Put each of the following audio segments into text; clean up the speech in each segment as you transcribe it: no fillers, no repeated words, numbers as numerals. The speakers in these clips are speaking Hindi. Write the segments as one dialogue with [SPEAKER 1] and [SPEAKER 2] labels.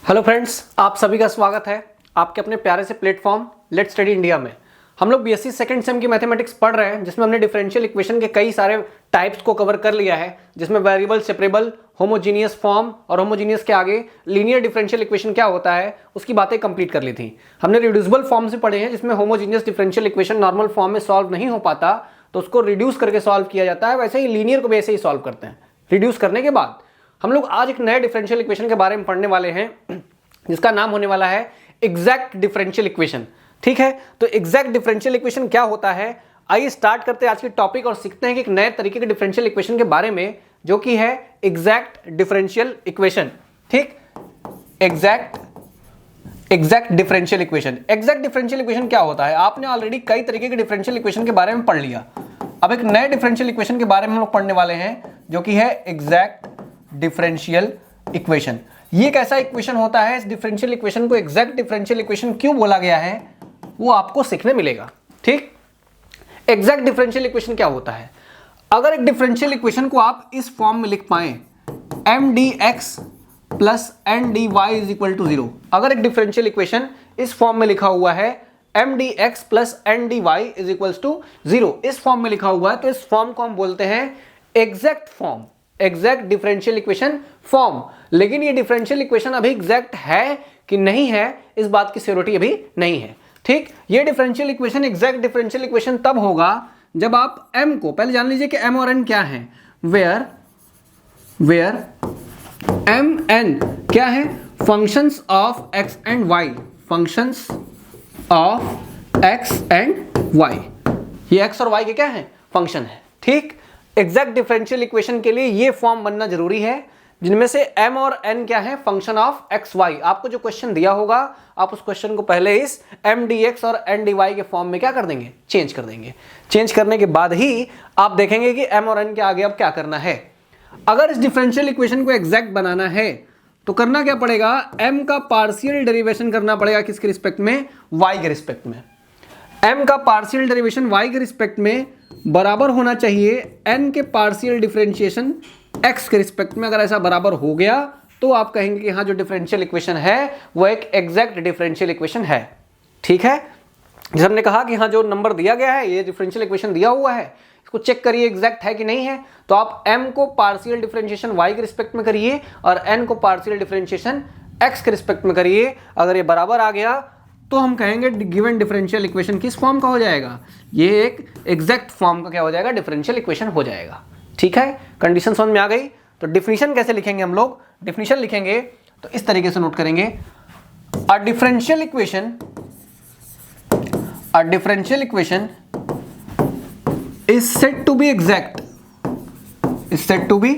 [SPEAKER 1] हेलो फ्रेंड्स, आप सभी का स्वागत है आपके अपने प्यारे से प्लेटफॉर्म लेट्स स्टडी इंडिया में। हम लोग बीएससी सेकंड सेम की मैथमेटिक्स पढ़ रहे हैं, जिसमें हमने डिफरेंशियल इक्वेशन के कई सारे टाइप्स को कवर कर लिया है, जिसमें वेरिएबल, सेपरेबल, होमोजीनियस फॉर्म और होमोजीनियस के आगे लीनियर डिफरेंशियल इक्वेशन क्या होता है उसकी बातें कंप्लीट कर ली थी। हमने रिड्यूसिबल फॉर्म से पढ़े हैं, जिसमें homogeneous differential equation normal form में सॉल्व नहीं हो पाता तो उसको रिड्यूस करके सॉल्व किया जाता है। वैसे ही लीनियर को भी ऐसे ही सॉल्व करते हैं। रिड्यूस करने के बाद हम लोग आज एक नए डिफरेंशियल इक्वेशन के बारे में पढ़ने वाले हैं, जिसका नाम होने वाला है एग्जैक्ट डिफरेंशियल इक्वेशन। ठीक है, तो एग्जैक्ट डिफरेंशियल इक्वेशन क्या होता है, आइए स्टार्ट करते हैं आज की टॉपिक और सीखते हैं कि एक नए तरीके के डिफरेंशियल इक्वेशन के बारे में, जो कि है एग्जैक्ट डिफरेंशियल इक्वेशन। ठीक, exact differential equation. Exact differential equation क्या होता है, आपने ऑलरेडी कई तरीके के डिफरेंशियल इक्वेशन के बारे में पढ़ लिया। अब एक नए डिफरेंशियल इक्वेशन के बारे में हम लोग पढ़ने वाले हैं, जो कि है एग्जैक्ट डिफरेंशियल इक्वेशन। ये एक ऐसा इक्वेशन होता है, इस डिफरेंशियल इक्वेशन को एग्जैक्ट डिफरेंशियल इक्वेशन क्यों बोला गया है वो आपको सीखने मिलेगा। ठीक, एग्जैक्ट डिफरेंशियल इक्वेशन क्या होता है, अगर एक डिफरेंशियल इक्वेशन को आप इस फॉर्म में लिख पाए mdx plus ndy is equal to 0, अगर एक डिफरेंशियल इक्वेशन इस फॉर्म में लिखा हुआ है mdx plus ndy is equal to 0, इस फॉर्म में लिखा हुआ है, तो इस फॉर्म को हम बोलते हैं exact form, exact differential equation form. लेकिन ये डिफरेंशियल इक्वेशन अभी एग्जैक्ट है कि नहीं है, इस बात की श्योरिटी अभी नहीं है। ठीक, ये differential equation exact differential equation तब होगा जब आप m को, पहले जान लीजिए कि m और n क्या है, वेयर m n क्या है, functions of x and y, functions of x and y, ये x और y के क्या है, फंक्शन है। ठीक, एग्जैक्ट डिफरेंशियल इक्वेशन के लिए ये फॉर्म बनना जरूरी है, जिनमें से m और n क्या है, फंक्शन ऑफ x y। आपको जो क्वेश्चन दिया होगा आप उस क्वेश्चन को पहले इस mdx और ndy के फॉर्म में क्या कर देंगे, चेंज कर देंगे। चेंज करने के बाद ही आप देखेंगे कि m और n के आगे अब क्या करना है। अगर इस डिफरेंशियल इक्वेशन को एग्जैक्ट बनाना है तो करना क्या पड़ेगा, m का पार्शियल डेरिवेशन करना पड़ेगा, किसके रिस्पेक्ट में, y के रिस्पेक्ट में। m का पार्शियल डेरिवेशन y के रिस्पेक्ट में बराबर होना चाहिए n के पार्शियल डिफरेंशिएशन x के रिस्पेक्ट में। अगर ऐसा बराबर हो गया तो आप कहेंगे कि हाँ, जो डिफरेंशियल इक्वेशन है वो एक एग्जैक्ट डिफरेंशियल इक्वेशन है। ठीक है, जैसे हमने कहा कि हाँ, जो नंबर दिया गया है, ये डिफरेंशियल इक्वेशन दिया हुआ है, इसको चेक करिए एग्जैक्ट है कि नहीं है। तो आप m को पार्शियल डिफरेंशिएशन y के रिस्पेक्ट में करिए और n को पार्शियल डिफरेंशिएशन x के रिस्पेक्ट में करिए। अगर ये बराबर आ गया तो हम कहेंगे गिवन डिफरेंशियल इक्वेशन किस फॉर्म का हो जाएगा, ये एक एग्जैक्ट फॉर्म का क्या हो जाएगा, डिफरेंशियल इक्वेशन हो जाएगा। ठीक है, कंडीशन समझ में आ गई। तो डिफिनीशन कैसे लिखेंगे हम लोग, डिफिनीशन लिखेंगे तो इस तरीके से नोट करेंगे, a differential equation is said to be exact, is said to be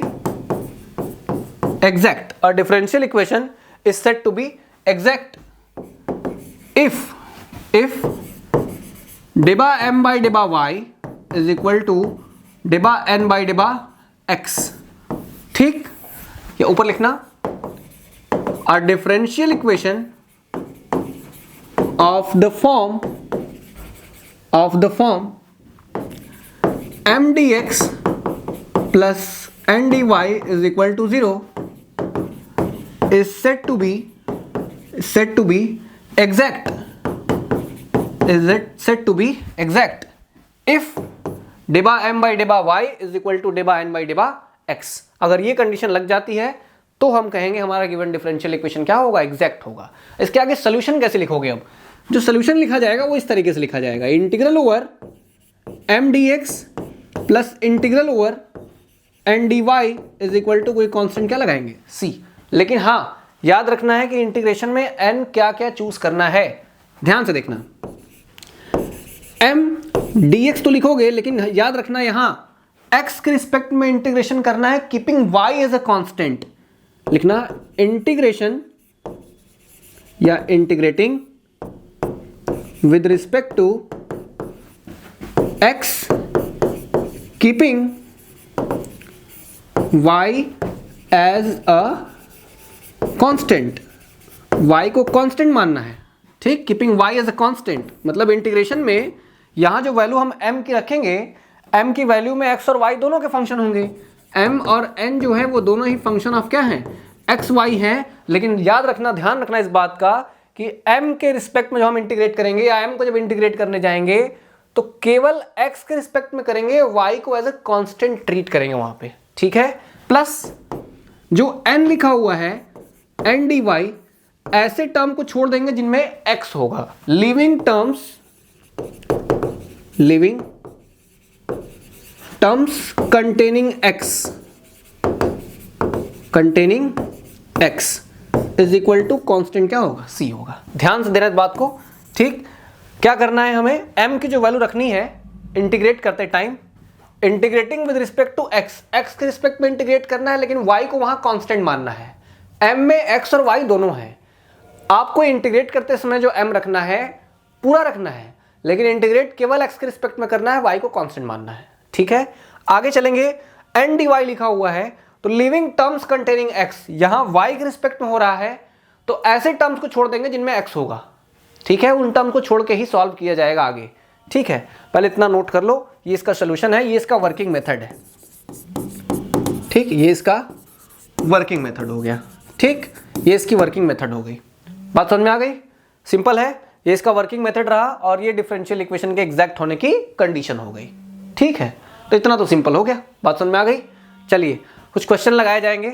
[SPEAKER 1] exact, a differential equation is said to be exact if deba m by deba y is equal to deba n by deba x। ठीक, ये ऊपर लिखना, a differential equation of the form m dx plus n dy is equal to 0 is said to be exact, is it said to be exact if deba m by deba y is equal to deba n by deba x। अगर ये कंडीशन लग जाती है तो हम कहेंगे हमारा गिवन डिफरेंशियल इक्वेशन क्या होगा, एग्जैक्ट होगा। इसके आगे सोल्यूशन कैसे लिखोगे, अब जो सोल्यूशन लिखा जाएगा वो इस तरीके से लिखा जाएगा, integral over m dx plus integral over n dy is equal to कोई कांस्टेंट क्या लगाएंगे, c। लेकिन हाँ, याद रखना है कि इंटीग्रेशन में n क्या क्या चूज करना है, ध्यान से देखना। m dx तो लिखोगे, लेकिन याद रखना यहां x के रिस्पेक्ट में इंटीग्रेशन करना है, keeping y as a constant. लिखना इंटीग्रेशन या integrating with respect to x keeping y as a constant, y को कांस्टेंट मानना है। ठीक, keeping y as a constant मतलब इंटीग्रेशन में यहां जो वैल्यू हम m की रखेंगे, m की वैल्यू में x और y दोनों के फंक्शन होंगे। m और n जो है वो दोनों ही फंक्शन ऑफ क्या हैं, एक्स वाई है, लेकिन याद रखना, ध्यान रखना इस बात का कि m के रिस्पेक्ट में जो हम इंटीग्रेट करेंगे या m को जब इंटीग्रेट करने जाएंगे तो केवल x के रिस्पेक्ट में करेंगे, y को एज ए कांस्टेंट ट्रीट करेंगे वहां पे, ठीक है। प्लस जो n लिखा हुआ है n dy, ऐसे टर्म को छोड़ देंगे जिनमें x होगा, living terms containing x is equal to constant क्या होगा, c होगा। ध्यान से देना इस बात को, ठीक। क्या करना है हमें, m की जो वैल्यू रखनी है इंटीग्रेट करते time, integrating with respect to x के रिस्पेक्ट में इंटीग्रेट करना है, लेकिन y को वहां कांस्टेंट मानना है। m में x और y दोनों हैं, आपको इंटीग्रेट करते समय जो m रखना है पूरा रखना है, लेकिन इंटीग्रेट केवल x के रिस्पेक्ट में करना है, y को कांस्टेंट मानना है, ठीक है। आगे चलेंगे, n dy लिखा हुआ है तो लिविंग टर्म्स कंटेनिंग x, यहां y के रिस्पेक्ट में हो रहा है तो ऐसे टर्म्स को छोड़ देंगे जिनमें x होगा, ठीक है। उन टर्म को छोड़ के ही सॉल्व किया जाएगा आगे, ठीक है। पहले इतना नोट कर लो, ये इसका सोल्यूशन है, ये इसका वर्किंग मेथड है, ठीक। ये इसका वर्किंग मेथड हो गया, ठीक। ये इसकी वर्किंग मेथड हो गई, बात समझ में आ गई, सिंपल है। ये इसका वर्किंग मेथड रहा और ये डिफरेंशियल इक्वेशन के एग्जैक्ट होने की कंडीशन हो गई, ठीक है। तो इतना तो सिंपल हो गया, बात समझ में आ गई। चलिए कुछ क्वेश्चन लगाए जाएंगे,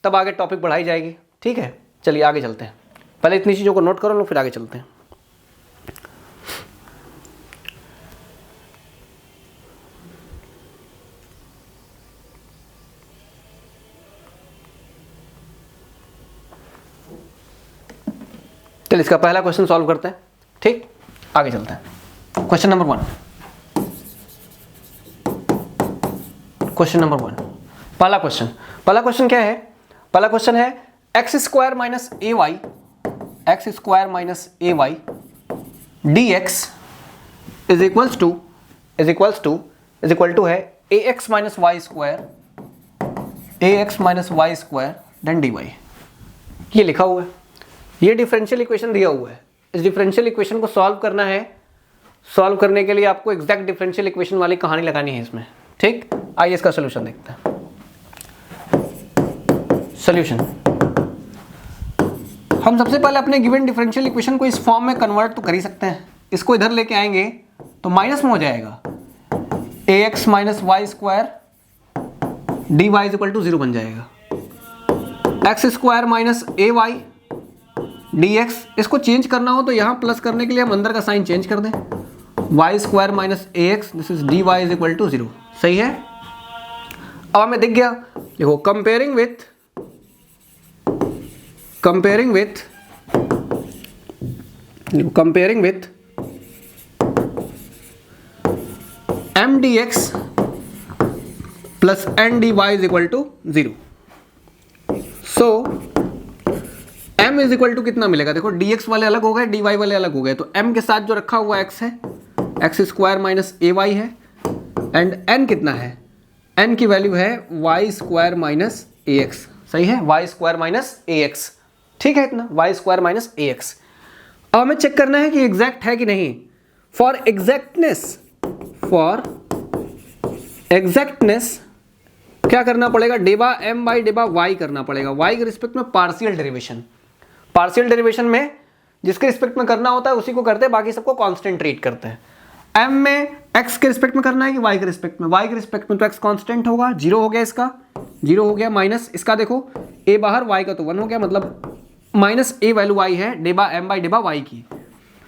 [SPEAKER 1] तब आगे टॉपिक बढ़ाई जाएगी, ठीक है। चलिए आगे चलते हैं, पहले इतनी चीज़ों को नोट करो लो, फिर आगे चलते हैं। चलिए इसका पहला क्वेश्चन सॉल्व करते हैं, ठीक। आगे चलते हैं। क्वेश्चन नंबर 1, पहला क्वेश्चन क्या है, पहला क्वेश्चन है x square minus a y d x is equal to है a x minus y square then d y. ये लिखा हुआ है, ये डिफरेंशियल इक्वेशन दिया हुआ है। इस डिफरेंशियल इक्वेशन को सॉल्व करना है, सॉल्व करने के लिए आपको एग्जैक्ट डिफरेंशियल इक्वेशन वाली कहानी लगानी है इसमें, ठीक। आइए इसका सोल्यूशन देखते हैं। सोल्यूशन, हम सबसे पहले अपने गिवन डिफरेंशियल इक्वेशन को इस फॉर्म में कन्वर्ट तो कर ही सकते हैं। इसको इधर लेके आएंगे तो माइनस में हो जाएगा, a x minus y square d y is equal to 0 बन जाएगा। X square minus a y d x, इसको चेंज करना हो तो यहाँ प्लस करने के लिए हम अंदर का साइन चेंज कर दें, y square minus a x this is d y is equal to 0। सही है। अब हमें दिख गया, देखो comparing with m d x plus n d y is equal to 0। So m is equal to कितना मिलेगा, देखो dx वाले अलग हो गए, dy वाले अलग हो गए, तो m के साथ जो रखा हुआ x है x square minus a Y है, एंड n कितना है, n की वैल्यू है Y square minus a x. सही है, Y square minus a x, ठीक है इतना, Y square minus a x. अब हमें चेक करना है कि एग्जैक्ट है कि नहीं। फॉर एग्जैक्टनेस क्या करना पड़ेगा, डेबा m बाई डेबा y करना पड़ेगा, y के रिस्पेक्ट में पार्शियल डेरिवेशन में जिसके रिस्पेक्ट में करना होता है उसी को करते हैं, बाकी सबको कांस्टेंट ट्रीट करते हैं। m में x के रिस्पेक्ट में करना है कि y के रिस्पेक्ट में, y के रिस्पेक्ट में तो x कांस्टेंट होगा, 0 हो गया, इसका 0 हो गया, माइनस इसका देखो a बाहर, y का तो 1 हो गया, मतलब माइनस a वैल्यू y है डेबा m बाई डेबा y की।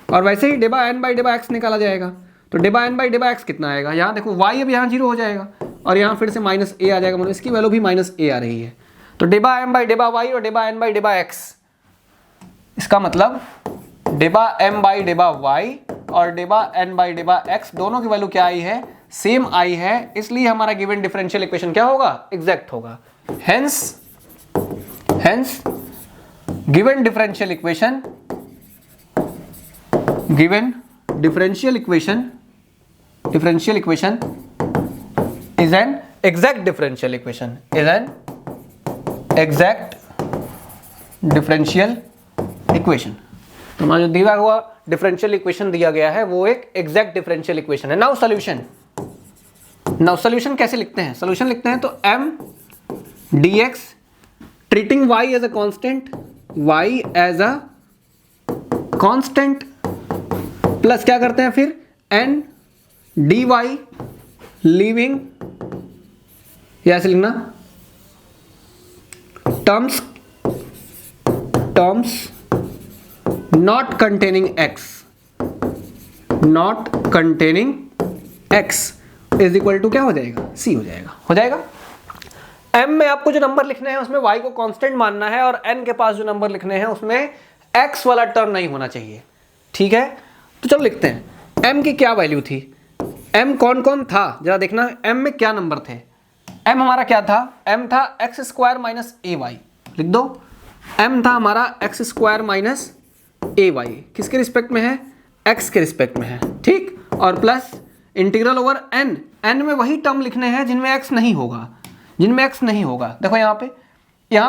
[SPEAKER 1] और वैसे ही डेबा n बाई डेबा x निकाला जाएगा, तो डेबा n बाई डेबा x कितना आएगा, यहाँ देखो y अब यहाँ 0 हो जाएगा और यहाँ फिर से माइनस a आ जाएगा, मतलब इसकी वैल्यू भी माइनस a आ रही है। तो डेबा m बाई डेबा y और डेबा n बाई डेबा x, इसका मतलब डेबा m बाई डेबा y और डेबा n बाई डेबा x दोनों की वैल्यू क्या आई है, सेम आई है, इसलिए हमारा गिवन डिफरेंशियल इक्वेशन क्या होगा, एग्जैक्ट होगा। Hence given differential equation is an exact differential equation, तो हमारा जो दिया हुआ डिफरेंशियल इक्वेशन दिया गया है वो एक एग्जैक्ट डिफरेंशियल इक्वेशन है। नाउ सॉल्यूशन कैसे लिखते हैं, सॉल्यूशन लिखते हैं तो m dx treating y as a constant, y as a constant, plus क्या करते हैं फिर n dy लीविंग, या ऐसे लिखना terms not containing x is equal to क्या हो जाएगा, c हो जाएगा। m में आपको जो नंबर लिखने हैं उसमें y को कांस्टेंट मानना है, और n के पास जो नंबर लिखने हैं उसमें x वाला टर्म नहीं होना चाहिए, ठीक है। तो चलो लिखते हैं m की क्या वैल्यू थी, m कौन कौन था जरा देखना, m में क्या नंबर थे। m हमारा क्या था, m था x square minus a Y, लिख दो m था हमारा x square minus a Y, किसके रिस्पेक्ट में है, x के रिस्पेक्ट में है, ठीक। और प्लस इंटीग्रल ओवर n में वही टर्म लिखने हैं जिनमें x नहीं होगा, देखो यहाँ पे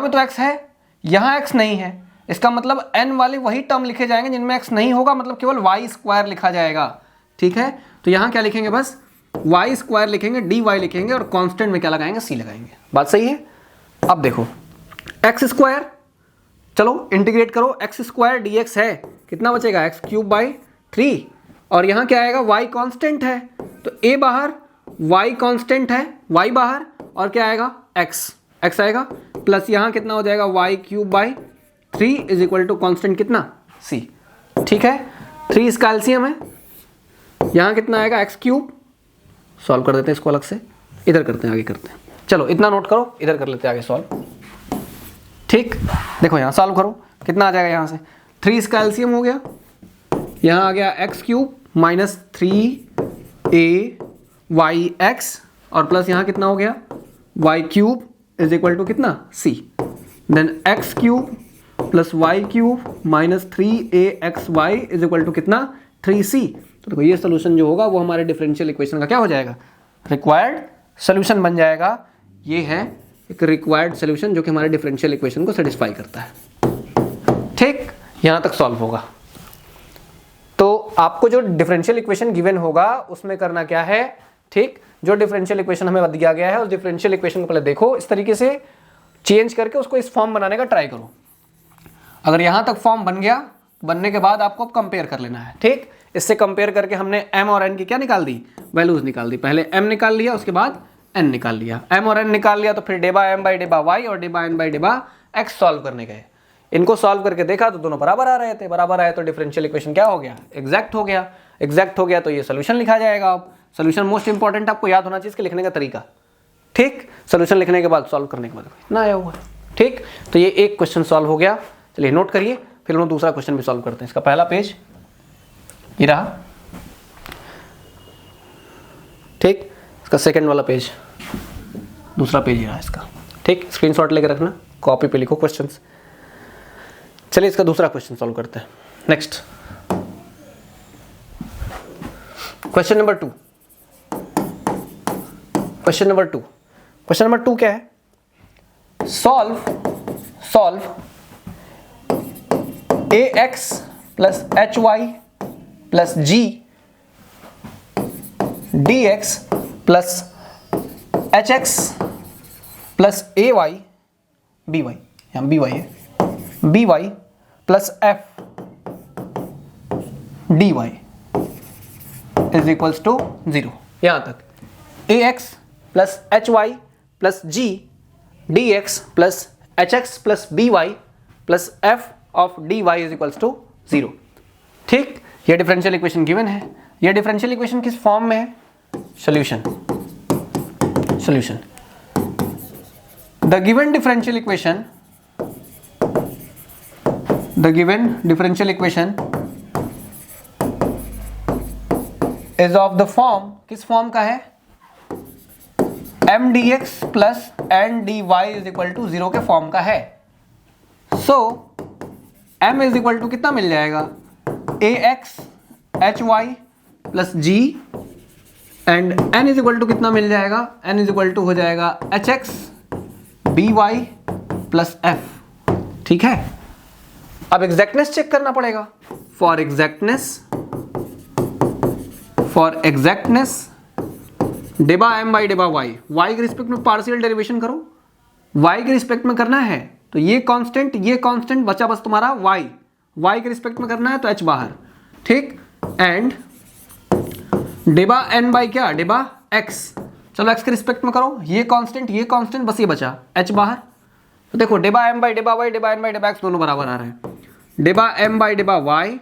[SPEAKER 1] तो x है, यहाँ x नहीं है, इसका मतलब n वाले वही टर्म लिखे जाएंगे जिनमें x नहीं होगा, मतलब केवल y स्क्वायर लिखा जाएगा, ठीक है। तो यहाँ क्या लिखेंगे, बस y स्क्वायर लिखेंगे, dy लिखेंगे, और कांस्टेंट में क्या लगाएंगे, c लगाएंगे। बात सही है। अब देखो x स्क्वायर, चलो इंटीग्रेट करो, x स्क्वायर dx है, कितना बचेगा, एक्स क्यूब बाई 3, और यहाँ क्या आएगा, y कांस्टेंट है, तो a बाहर, y कांस्टेंट है, y बाहर, और क्या आएगा, x आएगा, प्लस यहाँ कितना हो जाएगा, y cube by 3 is equal to constant कितना, c, ठीक है। 3 इसका एलसीएम है, यहाँ कितना आएगा, एक्स क्यूब, सॉल्व कर देते हैं इसको अलग से, इधर करते हैं, आगे करते हैं, चलो इतना नोट करो, इधर कर लेते हैं आगे सॉल्व, ठीक। देखो यहाँ सॉल्व करो, कितना आ जाएगा, यहाँ से 3 इसका एलसीएम हो गया, यहाँ आ गया एक्स क्यूब माइनस 3ay(x), और प्लस यहाँ कितना हो गया, y cube is equal to कितना, c, then x cube plus y cube minus 3axy is equal to कितना, 3c। तो देखो ये सोल्यूशन जो होगा वो हमारे डिफरेंशियल इक्वेशन का क्या हो जाएगा, रिक्वायर्ड सोल्यूशन बन जाएगा। ये है एक रिक्वायर्ड सोल्यूशन जो कि हमारे डिफरेंशियल इक्वेशन को सेटिस्फाई करता है, ठीक। यहाँ तक सॉल्व होगा। तो आपको जो डिफरेंशियल इक्वेशन गिवन होगा उसमें करना क्या है, ठीक, जो डिफरेंशियल इक्वेशन हमें दिया गया है उस डिफरेंशियल इक्वेशन को पहले देखो, इस तरीके से चेंज करके उसको इस फॉर्म बनाने का ट्राई करो। अगर यहाँ तक फॉर्म बन गया, बनने के बाद आपको कंपेयर कर लेना है, ठीक। इससे कंपेयर करके हमने m और n की क्या निकाल दी, वैल्यूज निकाल दी। पहले m निकाल लिया, उसके बाद n निकाल लिया, m और n निकाल लिया, तो फिर डेबा m बाई डेबा y और डेबा n बाई डेबा x सॉल्व करने गए। इनको सॉल्व करके देखा तो दोनों बराबर आ रहे थे, बराबर आए तो डिफरेंशियल इक्वेशन क्या हो गया, एग्जैक्ट हो गया। एग्जैक्ट हो गया तो ये सोल्यूशन लिखा जाएगा। अब सोल्यूशन मोस्ट इंपॉर्टेंट आपको याद होना चाहिए इसके लिखने का तरीका, ठीक। सोल्यूशन लिखने के बाद सॉल्व करने के बाद इतना आया हुआ है, ठीक। तो ये एक क्वेश्चन सॉल्व हो गया, चलिए नोट करिए, फिर हम दूसरा क्वेश्चन भी सॉल्व करते हैं। इसका पहला पेज ये रहा, ठीक। इसका सेकंड वाला पेज, दूसरा पेज ये रहा इसका, ठीक। स्क्रीनशॉट लेके रखना, कॉपी पे लिखो क्वेश्चंस। चलिए इसका दूसरा क्वेश्चन सॉल्व करते हैं। Next question number 2। Question number 2 क्या है, solve ax plus hy plus g dx plus hx plus ay by, यहाँ by है, by plus f dy is equals to 0। यहाँ तक ax plus hy plus g dx plus hx plus by plus f of dy is equals to 0, ठीक। ये डिफरेंशियल इक्वेशन गिवन है। ये डिफरेंशियल इक्वेशन किस फॉर्म में है, solution. The given differential equation is of the form, किस फॉर्म का है, m dx plus n dy is equal to 0 के फॉर्म का है। So m is equal to कितना मिल जाएगा, ax hy plus g, and n is equal to कितना मिल जाएगा, n इज इक्वल टू हो जाएगा hx by प्लस f, ठीक है। अब एग्जैक्टनेस चेक करना पड़ेगा। फॉर एग्जैक्टनेस डेबा m बाई डेबा y, y के रिस्पेक्ट में पार्शियल डेरिवेशन करो, y के रिस्पेक्ट में करना है तो ये कांस्टेंट बचा बस तुम्हारा y के रिस्पेक्ट में करना है तो h बाहर, ठीक। एंड डिबा n बाई क्या, डिबा x, चलो x के रिस्पेक्ट में करो, ये कांस्टेंट बस ये बचा h बाहर। तो देखो डिबा m बाई डिबा y, डिबा n बाई डिबा x दोनों बराबर आ रहे हैं, डिबा m बाई डिबा y,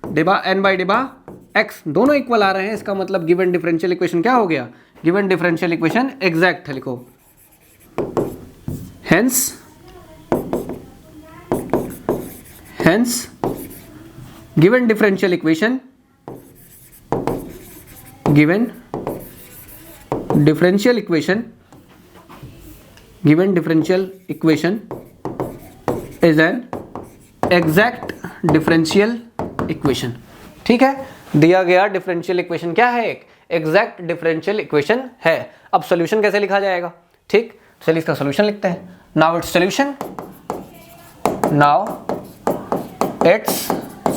[SPEAKER 1] डिबा n बाई डिबा x दोनों इक्वल आ रहे हैं। इसका मतलब गिवन डिफरेंशियल इक्वेशन क्या हो गया, गिवन डिफरेंशियल इक्वेशन एग्जैक्ट है, लिखो hence given differential equation is an exact differential equation, ठीक है। दिया गया डिफरेंशियल इक्वेशन क्या है, एक एग्जैक्ट डिफरेंशियल इक्वेशन है। अब सॉल्यूशन कैसे लिखा जाएगा, ठीक, चलिए इसका सॉल्यूशन लिखते हैं। नाउ इट्स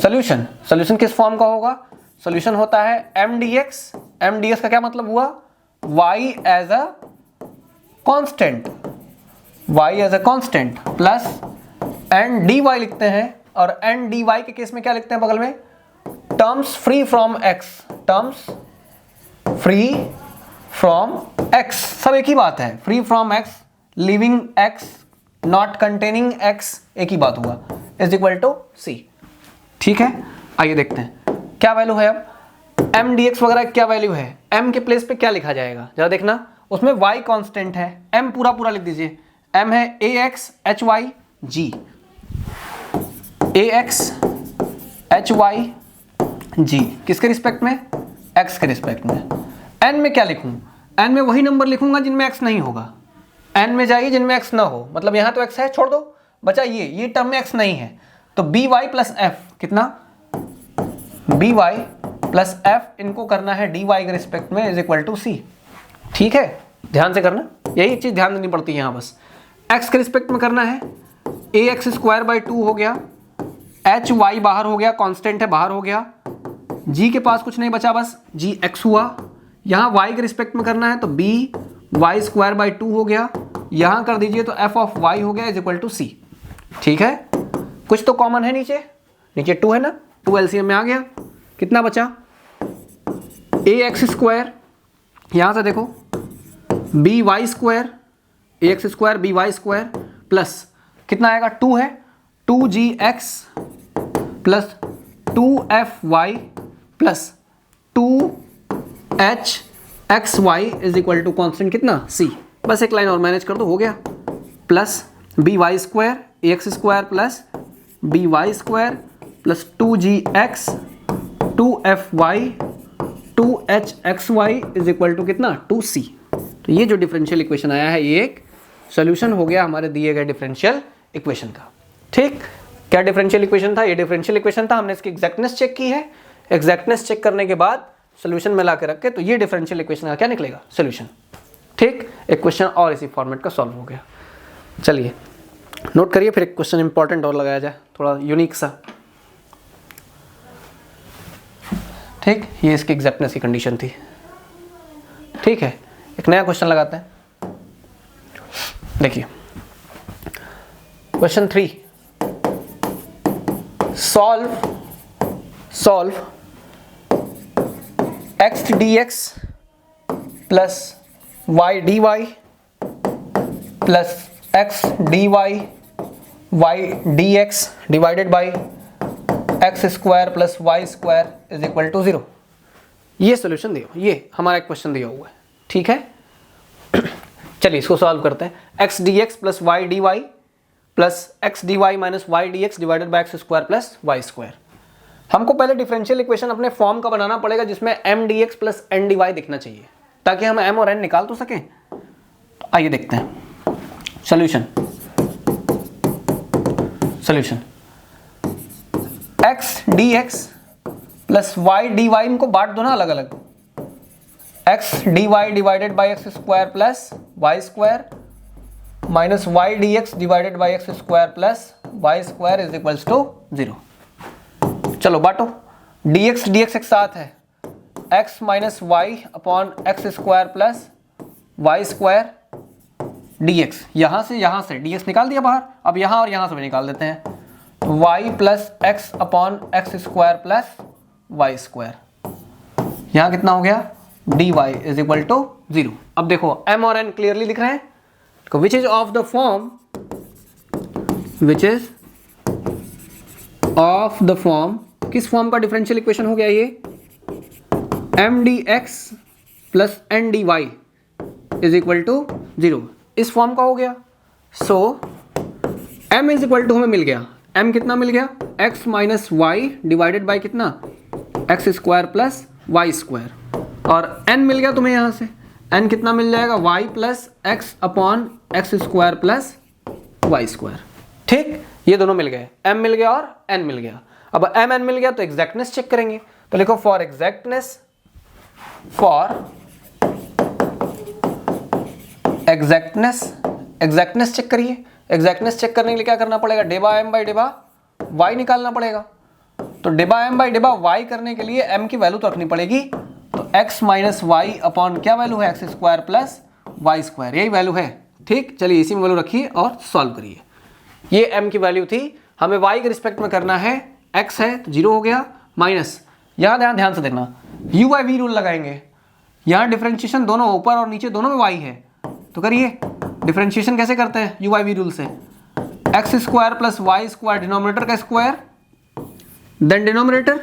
[SPEAKER 1] सॉल्यूशन किस फॉर्म का होगा, सॉल्यूशन होता है m dx का क्या मतलब हुआ, y as a constant plus n dy लिखते हैं, और n dy के केस में क्या लिखते हैं बगल में, टर्म्स फ्री फ्रॉम x, सब एक ही बात है, free from x, living x, not containing x, एक ही बात हुआ, इज इक्वल टू c, ठीक है। आइए देखते हैं क्या वैल्यू है अब m dx वगैरह क्या वैल्यू है, m के प्लेस पे क्या लिखा जाएगा जरा देखना, उसमें y कांस्टेंट है, m पूरा लिख दीजिए, m है ax hy g, ax hy g किसके रिस्पेक्ट में, x के रिस्पेक्ट में। n में क्या लिखूं, n में वही नंबर लिखूंगा जिनमें x नहीं होगा, n में जाइए जिनमें x ना हो, मतलब यहां तो x है, छोड़ दो, बचा ये टर्म में x नहीं है, तो by प्लस f कितना, by प्लस f, इनको करना है dy के रिस्पेक्ट में इज इक्वल टू c, ठीक है। ध्यान से करना, यही चीज ध्यान देनी पड़ती है यहाँ, बस x के रिस्पेक्ट में करना है, ax स्क्वायर बाई 2 हो गया, hy बाहर हो गया, कांस्टेंट है बाहर हो गया, g के पास कुछ नहीं बचा, बस gx हुआ, यहाँ y के रिस्पेक्ट में करना है तो by स्क्वायर बाई 2 हो गया, यहाँ कर दीजिए तो f ऑफ y हो गया इज इक्वल टू c, ठीक है। कुछ तो कॉमन है, नीचे 2 है ना, 2 एलसीएम में आ गया, कितना बचा, ax स्क्वायर, यहाँ से देखो by square, ax square by square plus कितना आएगा, 2 है, 2gx plus 2fy plus 2hxy is equal to constant कितना, c, बस एक लाइन और मैनेज कर दो, हो गया, plus by square ax square plus by square plus 2gx 2fy 2hxy is equal to कितना, 2c। तो ये जो डिफरेंशियल इक्वेशन आया है ये एक सॉल्यूशन हो गया हमारे दिए गए डिफरेंशियल इक्वेशन का, ठीक। क्या डिफरेंशियल इक्वेशन था, ये डिफरेंशियल इक्वेशन था, हमने इसकी एग्जैक्टनेस चेक की है, एग्जैक्टनेस चेक करने के बाद सॉल्यूशन में ला के रख के, तो ये डिफरेंशियल इक्वेशन का क्या निकलेगा, सॉल्यूशन, ठीक। एक क्वेश्चन और इसी फॉर्मेट का सॉल्व हो गया। चलिए नोट करिए, फिर एक क्वेश्चन इंपॉर्टेंट और लगाया जाए, थोड़ा यूनिक सा, ठीक। ये इसकी एग्जैक्टनेस की कंडीशन थी, ठीक है। एक नया क्वेश्चन लगाते हैं, देखिए question 3, solve x dx plus y dy plus x dy y dx divided by x square plus y square is equal to 0। ये सोल्यूशन दिया, ये हमारा एक क्वेश्चन दिया हुआ है, ठीक है। चलिए इसको सॉल्व करते हैं, x dx plus y dy plus x dy minus y dx divided by x square plus y square. हमको पहले डिफरेंशियल इक्वेशन अपने फॉर्म का बनाना पड़ेगा जिसमें m dx plus n dy दिखना चाहिए, ताकि हम m और n निकाल तो सकें। तो आइए देखते हैं solution x dx plus y dy, इनको बांट दो ना अलग अलग, x dy divided by x square plus y square minus y dx divided by x square plus y square is equals to 0। चलो बांटो, dx एक साथ है, x minus y upon x square plus y square dx, यहाँ से dx निकाल दिया बाहर, अब यहाँ और यहाँ से भी निकाल देते हैं, तो y plus x upon x square plus y square, यहाँ कितना हो गया dy इज इक्वल टू 0। अब देखो m और n क्लियरली दिख रहे हैं, तो which is of the form, which is of the form, किस फॉर्म का डिफरेंशियल इक्वेशन हो गया ये, m dx plus n dy is equal to 0, इस फॉर्म का हो गया। So m is equal to हमें मिल गया, m कितना मिल गया, x minus y divided by कितना, x square plus y square, और n मिल गया तुम्हें यहाँ से, n कितना मिल जाएगा, y plus x upon x square plus y square. ठीक, ये दोनों मिल गए, m मिल गया और n मिल गया। अब m n मिल गया तो एग्जैक्टनेस चेक करेंगे, तो लिखो फॉर एग्जैक्टनेस, एग्जैक्टनेस चेक करिए। एग्जैक्टनेस चेक करने के लिए क्या करना पड़ेगा, डेबा m बाई डेबा y निकालना पड़ेगा। तो डेबा m बाई डेबा y करने के लिए m की वैल्यू तो रखनी पड़ेगी, तो x माइनस वाई अपॉन क्या वैल्यू है, x square plus y square, यही वैल्यू है। ठीक, चलिए इसी में वैल्यू रखिए और सॉल्व करिए। ये m की वैल्यू थी, हमें y के रिस्पेक्ट में करना है, x है तो 0 हो गया, माइनस यहाँ ध्यान से देखना, u बाई v रूल लगाएंगे, यहाँ डिफरेंशिएशन दोनों ऊपर और नीचे दोनों में y है, तो करिए डिफरेंशिएशन कैसे करते हैं, u बाई v रूल से, x square plus y square denominator का square, then denominator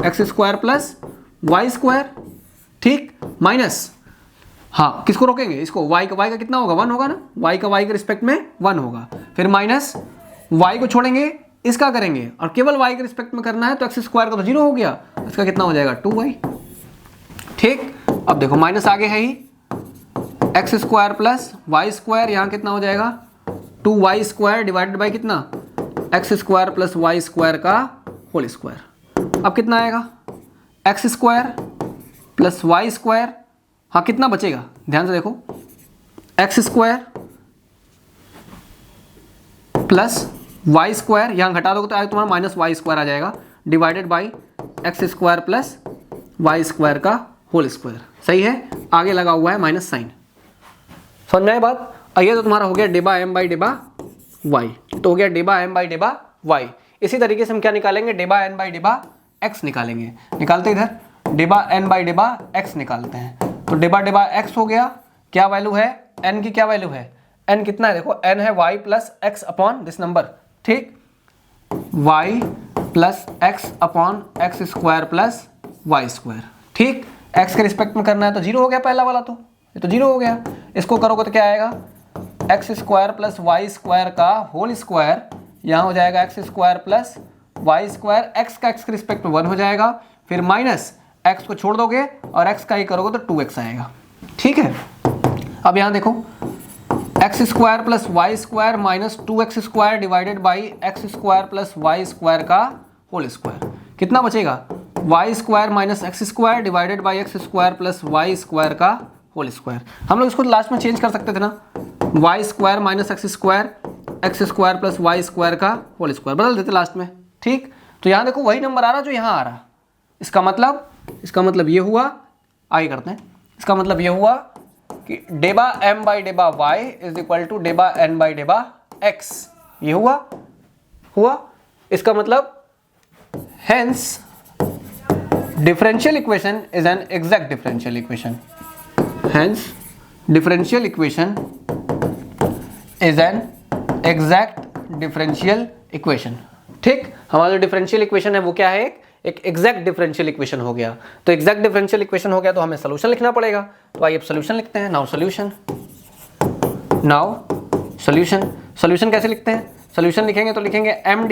[SPEAKER 1] x square plus y square, ठीक, माइनस, हाँ किसको रोकेंगे, इसको, y का कितना होगा, 1 होगा ना, y का y के रिस्पेक्ट में 1 होगा, फिर माइनस y को छोड़ेंगे, इसका करेंगे, और केवल y के रिस्पेक्ट में करना है, तो एक्स स्क्वायर का तो 0 हो गया, इसका कितना हो जाएगा 2y। ठीक, अब देखो माइनस आगे है ही, x square plus y square, यहाँ कितना हो जाएगा 2y स्क्वायर डिवाइडेड बाई कितना, x square plus y square का होल स्क्वायर। अब कितना आएगा, x square plus y square, हाँ कितना बचेगा, ध्यान से देखो, x square plus y square, यहाँ घटा दोगे तो आगे तुम्हारा माइनस वाई स्क्वायर आ जाएगा, divided by x square plus y square का होल स्क्वायर। सही है, आगे लगा हुआ है माइनस साइन, समझ में आई बात। ये तो तुम्हारा हो गया डेबा m बाई डेबा y, तो हो गया डेबा m बाई डेबा y। इसी तरीके से हम क्या निकालेंगे, डेबा n बाई डेबा x निकालेंगे, निकालते इधर, डेबा n बाई डेबा x निकालते हैं, तो डेबा डेबा x हो गया, क्या वैल्यू है, n की क्या वैल्यू है, n कितना है, देखो n है y plus x upon this number, ठीक, y plus x upon x square plus y square. ठीक, x के रिस्पेक्ट में करना है तो 0 हो गया, पहला वाला तो ये तो 0 हो गया, इसको करोगे तो क्या आएगा, x square plus y square का होल स्क्वायर, यहाँ हो जाएगा x square plus y square, x का एक्स के रिस्पेक्ट में 1 हो जाएगा, फिर माइनस एक्स को छोड़ दोगे और एक्स का ही करोगे तो 2x आएगा। ठीक है, अब यहाँ देखो, x square plus y square minus 2x square divided by x square plus y square का होल स्क्वायर, कितना बचेगा, y square minus x square divided by x square plus y square का होल स्क्वायर। हम लोग इसको लास्ट में चेंज कर सकते थे ना, y square minus x square plus y square का होल स्क्वायर बदल देते लास्ट में। ठीक, तो यहाँ देखो वही नंबर आ रहा जो यहाँ आ रहा, इसका मतलब ये हुआ, आगे करते हैं, इसका मतलब ये हुआ कि डेबा m बाई डेबा y इज इक्वल टू डेबा n बाई डेबा x, ये हुआ, इसका मतलब hence differential equation is an exact differential equation, hence differential equation is an exact differential equation। ठीक, हमारा जो डिफरेंशियल इक्वेशन है वो क्या है, एक एग्जैक्ट डिफरेंशियल इक्वेशन हो गया, तो एग्जैक्ट डिफरेंशियल इक्वेशन हो गया तो हमें सोल्यूशन लिखना पड़ेगा, तो आइए अब सोल्यूशन लिखते हैं। नाउ सोल्यूशन कैसे लिखते हैं, सोल्यूशन लिखेंगे तो लिखेंगे m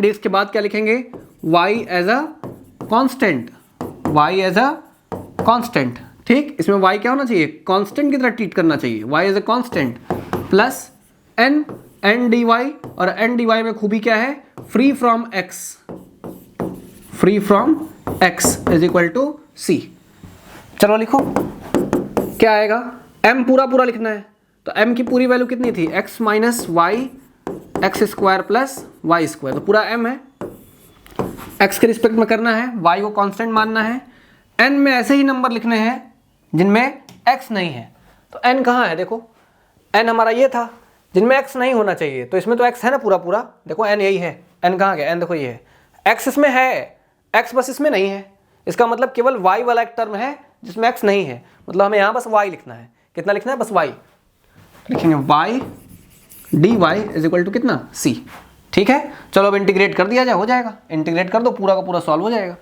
[SPEAKER 1] dx के बाद क्या लिखेंगे, y एज अ कांस्टेंट, ठीक, इसमें y क्या होना चाहिए, कांस्टेंट की तरह ट्रीट करना चाहिए, y as a constant plus n dy, और n dy में खूबी क्या है, free from x is equal to c। चलो लिखो क्या आएगा, m पूरा लिखना है, तो m की पूरी वैल्यू कितनी थी, x minus y x square plus y square, तो पूरा m है, x के रिस्पेक्ट में करना है, y को कांस्टेंट मानना है, n में ऐसे ही नंबर लिखने हैं जिनमें x नहीं है, तो n कहाँ है, देखो n हमारा ये था जिनमें x नहीं होना चाहिए, तो इसमें तो x है ना पूरा पूरा, देखो n यही है, n कहाँ गया, n देखो ये है, x इसमें है, x बस इसमें नहीं है, इसका मतलब केवल y वाला एक टर्म है जिसमें x नहीं है, मतलब हमें यहाँ बस y लिखना है, कितना लिखना है, बस y लिखेंगे, y dy is equal to कितना, c। ठीक है, चलो अब इंटीग्रेट कर दिया जाए, हो जाएगा, इंटीग्रेट कर दो, पूरा का पूरा सॉल्व हो जाएगा।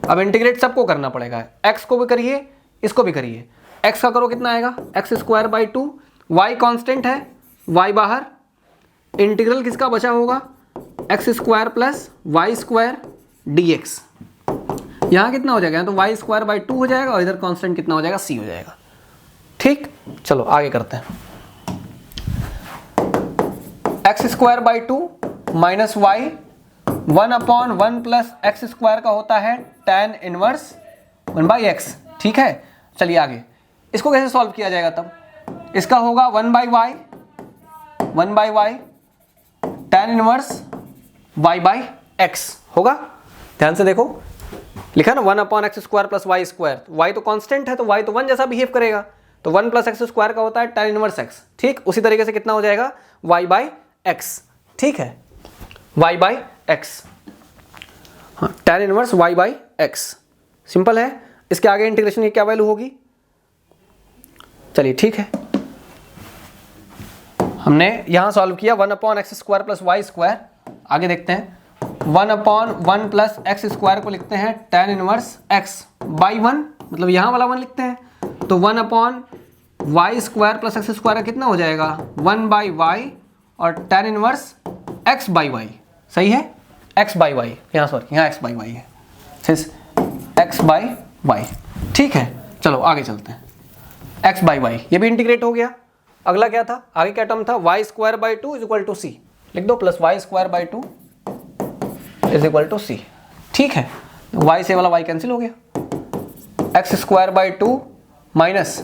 [SPEAKER 1] अब इंटीग्रेट सबको करना पड़ेगा, x को भी करिए, इसको भी करिए, x का करो कितना आएगा, x square by 2, y constant है, y बाहर, इंटीग्रल किसका बचा होगा, x square plus y square dx, यहाँ कितना हो जाएगा, तो y स्क्वायर बाई 2 हो जाएगा और इधर कांस्टेंट कितना हो जाएगा, c हो जाएगा। ठीक, चलो आगे करते हैं, x square by 2 minus y 1/1 plus x square का होता है tan इनवर्स 1/x। ठीक है, चलिए आगे इसको कैसे सॉल्व किया जाएगा, तब इसका होगा 1/y tan इनवर्स y/x होगा। ध्यान से देखो, लिखा ना 1/x square plus y square, y तो कांस्टेंट है तो y तो 1 जैसा बिहेव करेगा, तो 1 प्लस एक्स स्क्वायर का होता है tan इनवर्स x। ठीक, उसी तरीके से कितना हो जाएगा, y/x। ठीक है, y/x, हाँ tan इनवर्स y/x, सिंपल है। इसके आगे इंटीग्रेशन की क्या वैल्यू होगी, चलिए ठीक है, हमने यहां सॉल्व किया 1/x square plus y square. आगे देखते हैं, 1/1 प्लस एक्स स्क्वायर को लिखते हैं tan इनवर्स x बाई 1, मतलब यहां वाला 1 लिखते हैं, तो 1/y square plus x square का कितना हो जाएगा, 1/y और tan inverse x by y, सही है, x बाई वाई, यहाँ सॉरी यहाँ x बाई वाई है, x बाई वाई। ठीक है, चलो आगे चलते हैं, x बाई वाई ये भी इंटीग्रेट हो गया। अगला क्या था, आगे क्या टर्म था, y square by 2 is equal to c, लिख दो, plus y square by 2 is equal to c. ठीक है, y से वाला y कैंसिल हो गया, x square by 2 minus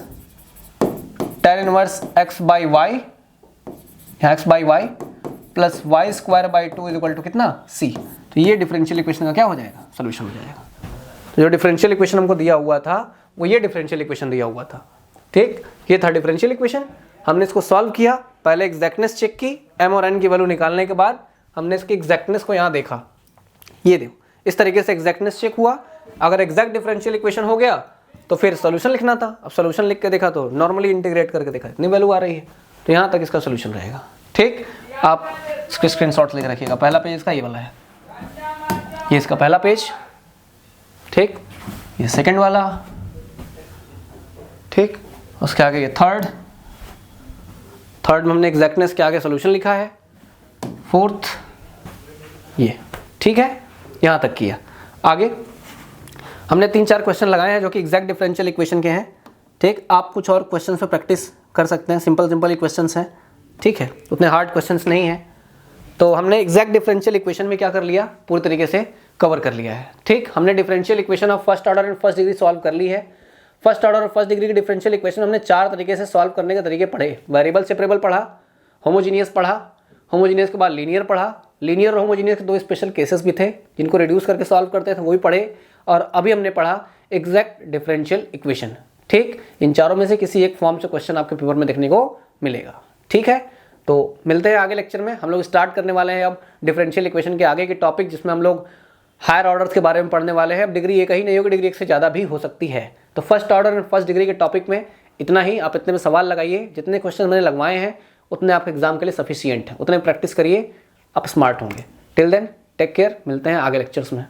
[SPEAKER 1] tan inverse x by y, यहाँ x by y plus y square by 2 is equal to कितना, c। तो ये डिफरेंशियल इक्वेशन का क्या हो जाएगा, सोल्यूशन हो जाएगा। तो जो डिफरेंशियल इक्वेशन हमको दिया हुआ था वो ये डिफरेंशियल इक्वेशन दिया हुआ था। ठीक, ये था डिफरेंशियल इक्वेशन, हमने इसको सॉल्व किया, पहले एग्जैक्टनेस चेक की, m और n की वैल्यू निकालने के बाद हमने इसकी एग्जैक्टनेस को यहाँ देखा, ये देखो इस तरीके से एग्जैक्टनेस चेक हुआ। अगर एग्जैक्ट डिफरेंशियल इक्वेशन हो गया तो फिर सोल्यूशन लिखना था, अब सोल्यूशन लिख के देखा तो नॉर्मली इंटीग्रेट करके देखा इतनी वैल्यू आ रही है, तो यहाँ तक इसका सोल्यूशन रहेगा। ठीक, आप इसके स्क्रीनशॉट्स लेकर रखिएगा, पहला पेज इसका ये वाला है, ये इसका पहला पेज, ठीक, ये सेकंड वाला, ठीक, उसके आगे ये थर्ड में हमने एग्जैक्टनेस के आगे सोल्यूशन लिखा है, फोर्थ ये। ठीक है, यहाँ तक किया। आगे हमने 3-4 क्वेश्चन लगाए हैं जो कि एग्जैक्ट डिफरेंशियल इक्वेशन के हैं। ठीक, आप कुछ और क्वेश्चन पे प्रैक्टिस कर सकते हैं, सिंपल ही क्वेश्चंस हैं। ठीक है, उतने हार्ड क्वेश्चंस नहीं हैं। तो हमने एग्जैक्ट डिफरेंशियल इक्वेशन में क्या कर लिया, पूरी तरीके से कवर कर लिया है। ठीक, हमने differential equation of first order and first degree solve कर ली है। फर्स्ट ऑर्डर और फर्स्ट डिग्री की डिफरेंशियल इक्वेशन हमने 4 तरीके से सॉल्व करने के तरीके पढ़े। वेरिएबल सेपरेबल पढ़ा, होमोजीनियस पढ़ा, होमोजीनियस के बाद लीनियर पढ़ा, लीनियर और होमोजीनियस के 2 स्पेशल केसेस भी थे जिनको रिड्यूस करके सॉल्व करते थे, वो भी पढ़े, और अभी हमने पढ़ा एग्जैक्ट डिफरेंशियल इक्वेशन। ठीक, इन चारों में से किसी एक फॉर्म से क्वेश्चन आपके पेपर में देखने को मिलेगा। ठीक है, तो मिलते हैं आगे लेक्चर में। हम लोग स्टार्ट करने वाले हैं अब डिफरेंशियल इक्वेशन के आगे के टॉपिक, जिसमें हम लोग हायर ऑर्डर्स के बारे में पढ़ने वाले हैं। अब डिग्री एक ही नहीं होगी, डिग्री एक से ज़्यादा भी हो सकती है। तो first order and first degree के टॉपिक में इतना ही। आप इतने में सवाल लगाइए, जितने क्वेश्चन मैंने लगवाए हैं उतने आपके एग्जाम के लिए सफिशिएंट है, उतने प्रैक्टिस करिए, आप स्मार्ट होंगे। टिल देन टेक केयर, मिलते हैं आगे लेक्चर्स में।